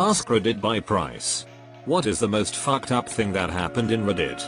Ask Reddit by price. What is the most fucked up thing that happened in Reddit?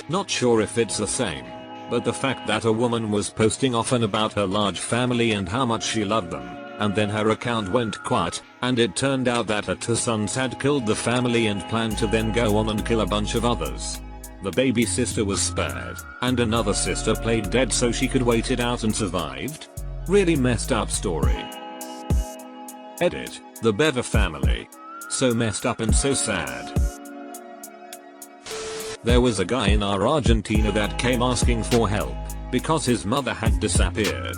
Not sure if it's the same, but the fact that a woman was posting often about her large family and how much she loved them, and then her account went quiet, and it turned out that her two sons had killed the family and planned to then go on and kill a bunch of others. The baby sister was spared, and another sister played dead so she could wait it out and survived? Really messed up story. Edit, the Bever family. So messed up and so sad. There was a guy in our Argentina that came asking for help because his mother had disappeared.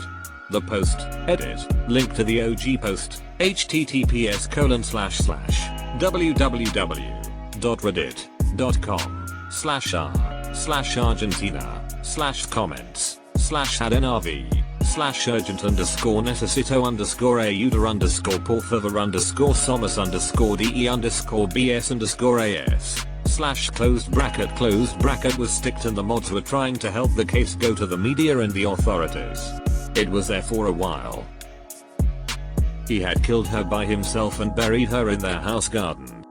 The post, edit, link to the OG post, https://www.reddit.com/urgentina/urgent_necesito_porfavor_bs_as /closed bracket was sticked and the mods were trying to help the case go to the media and the authorities. It was there for a while. He had killed her by himself and buried her in their house garden.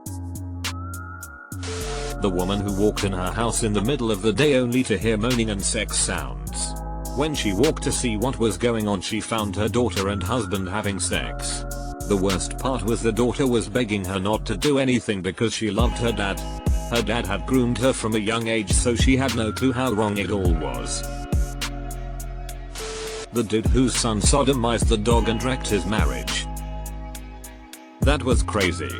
The woman who walked in her house in the middle of the day only to hear moaning and sex sounds. When she walked to see what was going on, she found her daughter and husband having sex. The worst part was the daughter was begging her not to do anything because she loved her dad. Her dad had groomed her from a young age, so she had no clue how wrong it all was. The dude whose son sodomized the dog and wrecked his marriage. That was crazy.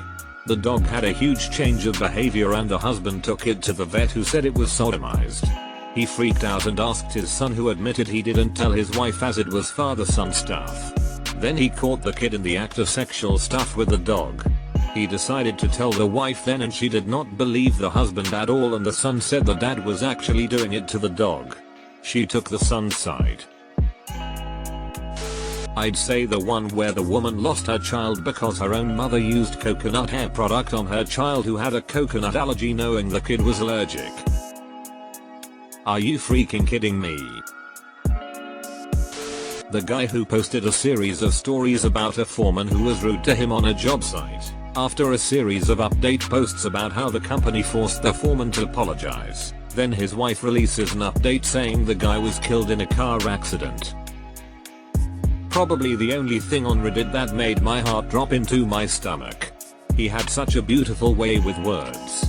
The dog had a huge change of behavior and the husband took it to the vet who said it was sodomized. He freaked out and asked his son, who admitted he didn't tell his wife as it was father-son stuff. Then he caught the kid in the act of sexual stuff with the dog. He decided to tell the wife then, and she did not believe the husband at all, and the son said the dad was actually doing it to the dog. She took the son's side. I'd say the one where the woman lost her child because her own mother used coconut hair product on her child who had a coconut allergy, knowing the kid was allergic. Are you freaking kidding me? The guy who posted a series of stories about a foreman who was rude to him on a job site, after a series of update posts about how the company forced the foreman to apologize. Then his wife releases an update saying the guy was killed in a car accident. Probably the only thing on Reddit that made my heart drop into my stomach. He had such a beautiful way with words.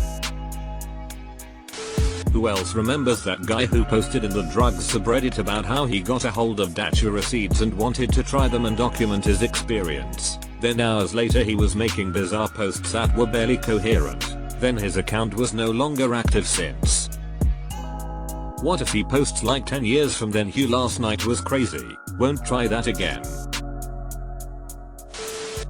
Who else remembers that guy who posted in the drugs subreddit about how he got a hold of dacha receipts and wanted to try them and document his experience? Then hours later he was making bizarre posts that were barely coherent. Then his account was no longer active since. What if he posts like 10 years from then? Hugh last night was crazy, won't try that again.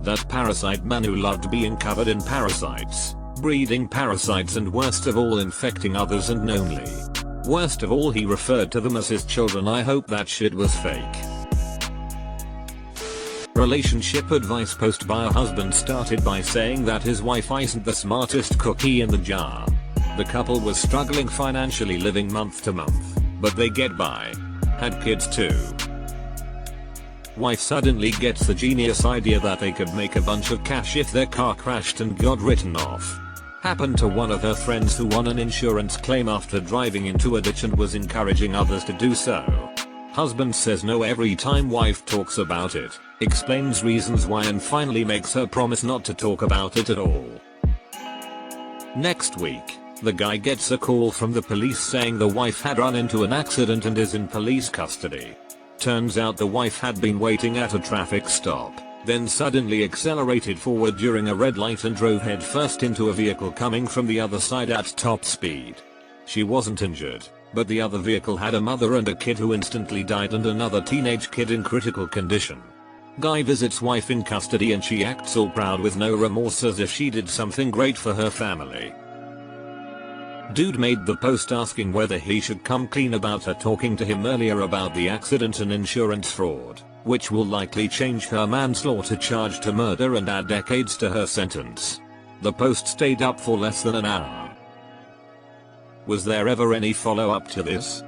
That parasite man who loved being covered in parasites, breeding parasites, and worst of all infecting others, and only worst of all he referred to them as his children. I hope that shit was fake. Relationship advice post by a husband started by saying that his wife isn't the smartest cookie in the jar. The couple was struggling financially, living month to month, but they get by. Had kids too. Wife suddenly gets the genius idea that they could make a bunch of cash if their car crashed and got written off. Happened to one of her friends who won an insurance claim after driving into a ditch and was encouraging others to do so. Husband says no every time wife talks about it, explains reasons why, and finally makes her promise not to talk about it at all. Next week, the guy gets a call from the police saying the wife had run into an accident and is in police custody. Turns out the wife had been waiting at a traffic stop, then suddenly accelerated forward during a red light and drove headfirst into a vehicle coming from the other side at top speed. She wasn't injured, but the other vehicle had a mother and a kid who instantly died and another teenage kid in critical condition. Guy visits wife in custody and she acts all proud with no remorse as if she did something great for her family. Dude made the post asking whether he should come clean about her talking to him earlier about the accident and insurance fraud, which will likely change her manslaughter charge to murder and add decades to her sentence. The post stayed up for less than an hour. Was there ever any follow-up to this?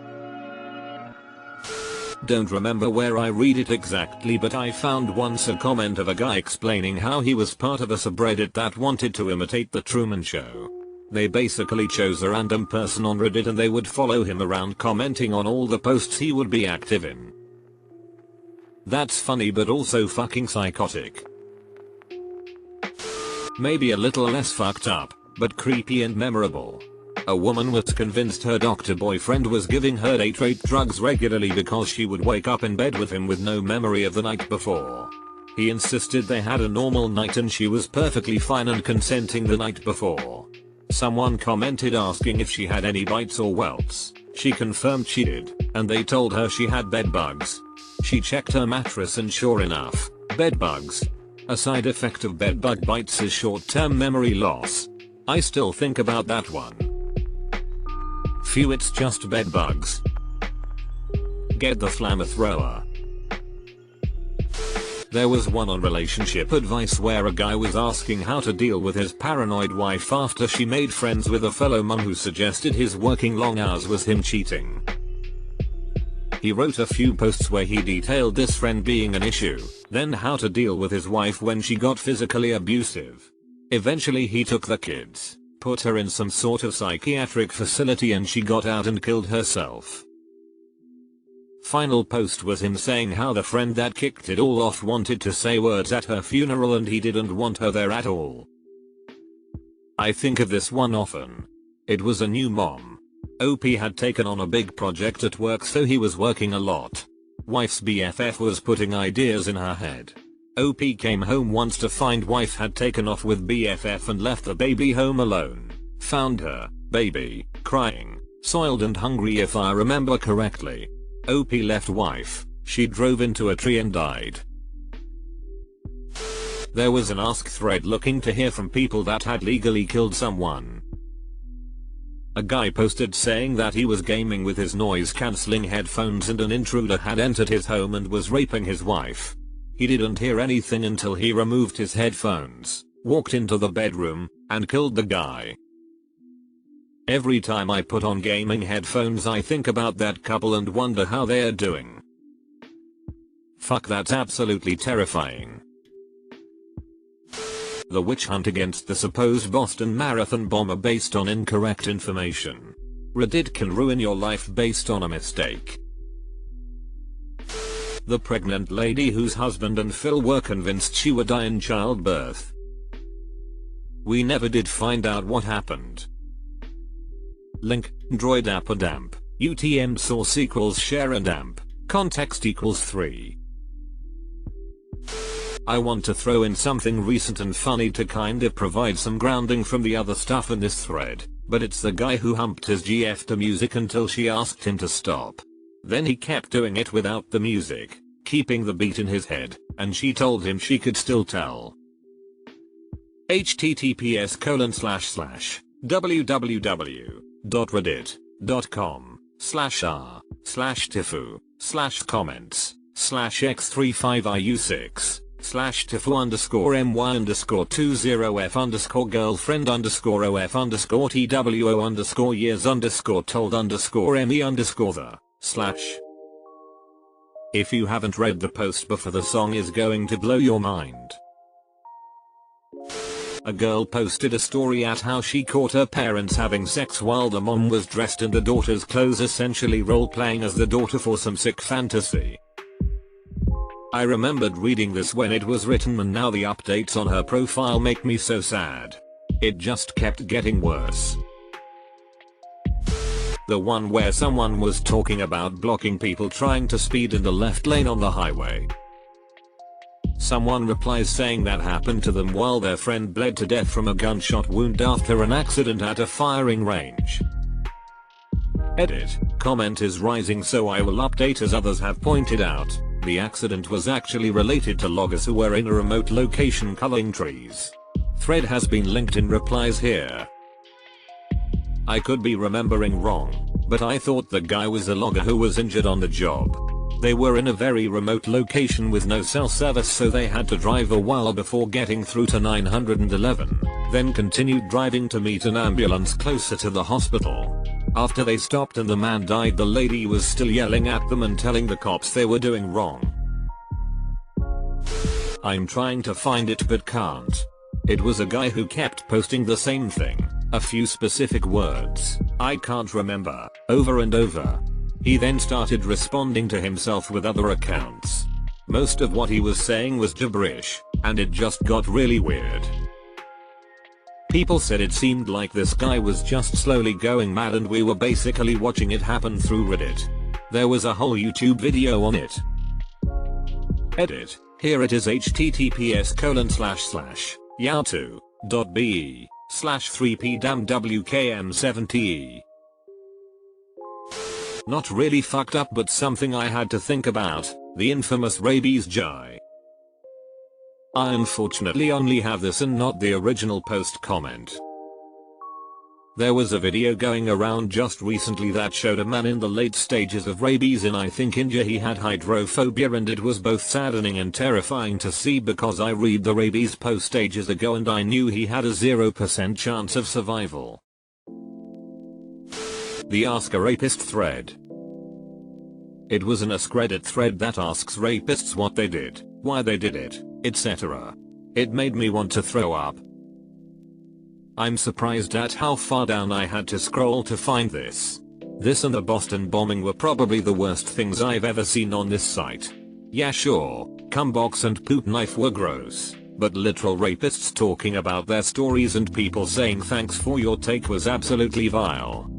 Don't remember where I read it exactly, but I found once a comment of a guy explaining how he was part of a subreddit that wanted to imitate the Truman Show. They basically chose a random person on Reddit and they would follow him around commenting on all the posts he would be active in. That's funny but also fucking psychotic. Maybe a little less fucked up, but creepy and memorable. A woman was convinced her doctor boyfriend was giving her date-rape drugs regularly because she would wake up in bed with him with no memory of the night before. He insisted they had a normal night and she was perfectly fine and consenting the night before. Someone commented asking if she had any bites or welts. She confirmed she did, and they told her she had bed bugs. She checked her mattress and sure enough, bed bugs. A side effect of bed bug bites is short-term memory loss. I still think about that one. Phew, it's just bed bugs. Get the flamethrower. There was one on relationship advice where a guy was asking how to deal with his paranoid wife after she made friends with a fellow mum who suggested his working long hours was him cheating. He wrote a few posts where he detailed this friend being an issue, then how to deal with his wife when she got physically abusive. Eventually he took the kids, put her in some sort of psychiatric facility and she got out and killed herself. Final post was him saying how the friend that kicked it all off wanted to say words at her funeral and he didn't want her there at all. I think of this one often. It was a new mom. OP had taken on a big project at work so he was working a lot. Wife's BFF was putting ideas in her head. OP came home once to find wife had taken off with BFF and left the baby home alone. Found her, baby, crying, soiled and hungry if I remember correctly. OP left wife, she drove into a tree and died. There was an Ask thread looking to hear from people that had legally killed someone. A guy posted saying that he was gaming with his noise cancelling headphones and an intruder had entered his home and was raping his wife. He didn't hear anything until he removed his headphones, walked into the bedroom, and killed the guy. Every time I put on gaming headphones I think about that couple and wonder how they're doing. Fuck, that's absolutely terrifying. The witch hunt against the supposed Boston Marathon bomber based on incorrect information. Reddit can ruin your life based on a mistake. The pregnant lady whose husband and Phil were convinced she would die in childbirth. We never did find out what happened. Link, droid app and amp, UTM source equals share and amp, context equals 3. I want to throw in something recent and funny to kind of provide some grounding from the other stuff in this thread, but it's the guy who humped his GF to music until she asked him to stop. Then he kept doing it without the music, keeping the beat in his head, and she told him she could still tell. https://www.reddit.com/r/tifu/my_tifu_20f_TW_TWO_years_told_me_the/ If you haven't read the post before, the song is going to blow your mind. A girl posted a story at how she caught her parents having sex while the mom was dressed in the daughter's clothes, essentially role-playing as the daughter for some sick fantasy. I remembered reading this when it was written and now the updates on her profile make me so sad. It just kept getting worse. The one where someone was talking about blocking people trying to speed in the left lane on the highway. Someone replies saying that happened to them while their friend bled to death from a gunshot wound after an accident at a firing range. Edit. Comment is rising, so I will update as others have pointed out. The accident was actually related to loggers who were in a remote location culling trees. Thread has been linked in replies here. I could be remembering wrong, but I thought the guy was a logger who was injured on the job. They were in a very remote location with no cell service, so they had to drive a while before getting through to 911, then continued driving to meet an ambulance closer to the hospital. After they stopped and the man died, the lady was still yelling at them and telling the cops they were doing wrong. I'm trying to find it but can't. It was a guy who kept posting the same thing, a few specific words, I can't remember, over and over. He then started responding to himself with other accounts. Most of what he was saying was gibberish, and it just got really weird. People said it seemed like this guy was just slowly going mad and we were basically watching it happen through Reddit. There was a whole YouTube video on it. Edit. Here it is https://yahoo.be/3p-wkm70e. Not really fucked up but something I had to think about, the infamous rabies Jai. I unfortunately only have this and not the original post comment. There was a video going around just recently that showed a man in the late stages of rabies in I think India. He had hydrophobia and it was both saddening and terrifying to see because I read the rabies post ages ago and I knew he had a 0% chance of survival. The Ask a Rapist thread. It was an AskReddit thread that asks rapists what they did, why they did it, etc. It made me want to throw up. I'm surprised at how far down I had to scroll to find this. This and the Boston bombing were probably the worst things I've ever seen on this site. Yeah sure, cumbox and poop knife were gross, but literal rapists talking about their stories and people saying thanks for your take was absolutely vile.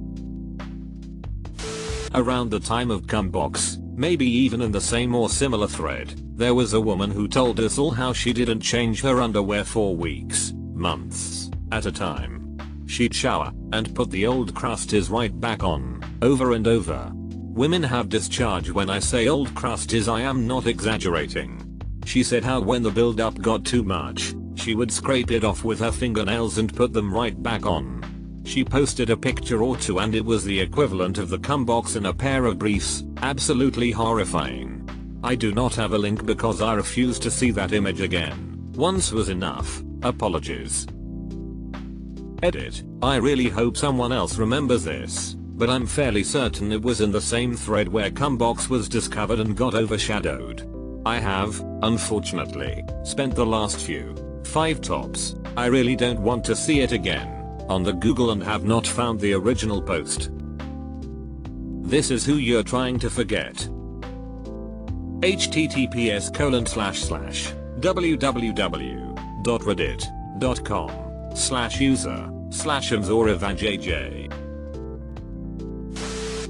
Around the time of cumbox, maybe even in the same or similar thread, there was a woman who told us all how she didn't change her underwear for weeks, months at a time. She'd shower and put the old crusties right back on, over and over. Women have discharge. When I say old crusties I am not exaggerating. She said how when the build-up got too much, she would scrape it off with her fingernails and put them right back on. She posted a picture or two and it was the equivalent of the cumbox in a pair of briefs, absolutely horrifying. I do not have a link because I refuse to see that image again. Once was enough, apologies. Edit. I really hope someone else remembers this, but I'm fairly certain it was in the same thread where cumbox was discovered and got overshadowed. I have, unfortunately, spent the last 5 tops, I really don't want to see it again, on the Google and have not found the original post. This is who you're trying to forget. https://www.reddit.com/user/amzoravajj.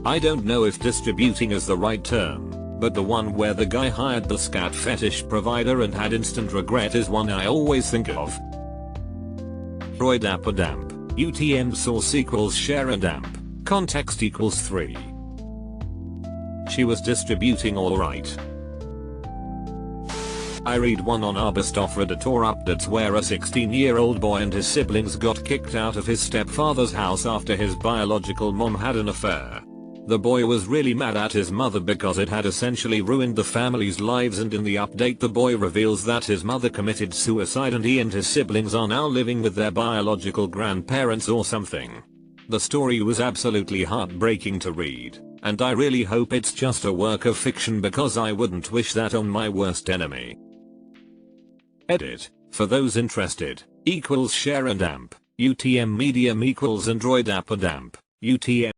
I don't know if distributing is the right term, but the one where the guy hired the scat fetish provider and had instant regret is one I always think of. Roidapodamp, UTM source equals share and amp, context equals 3. She was distributing alright. I read one on Arbest Reddit or updates where a 16-year-old boy and his siblings got kicked out of his stepfather's house after his biological mom had an affair. The boy was really mad at his mother because it had essentially ruined the family's lives, and in the update the boy reveals that his mother committed suicide and he and his siblings are now living with their biological grandparents or something. The story was absolutely heartbreaking to read, and I really hope it's just a work of fiction because I wouldn't wish that on my worst enemy. Edit. For those interested, equals share and amp, UTM medium equals Android app and amp, UTM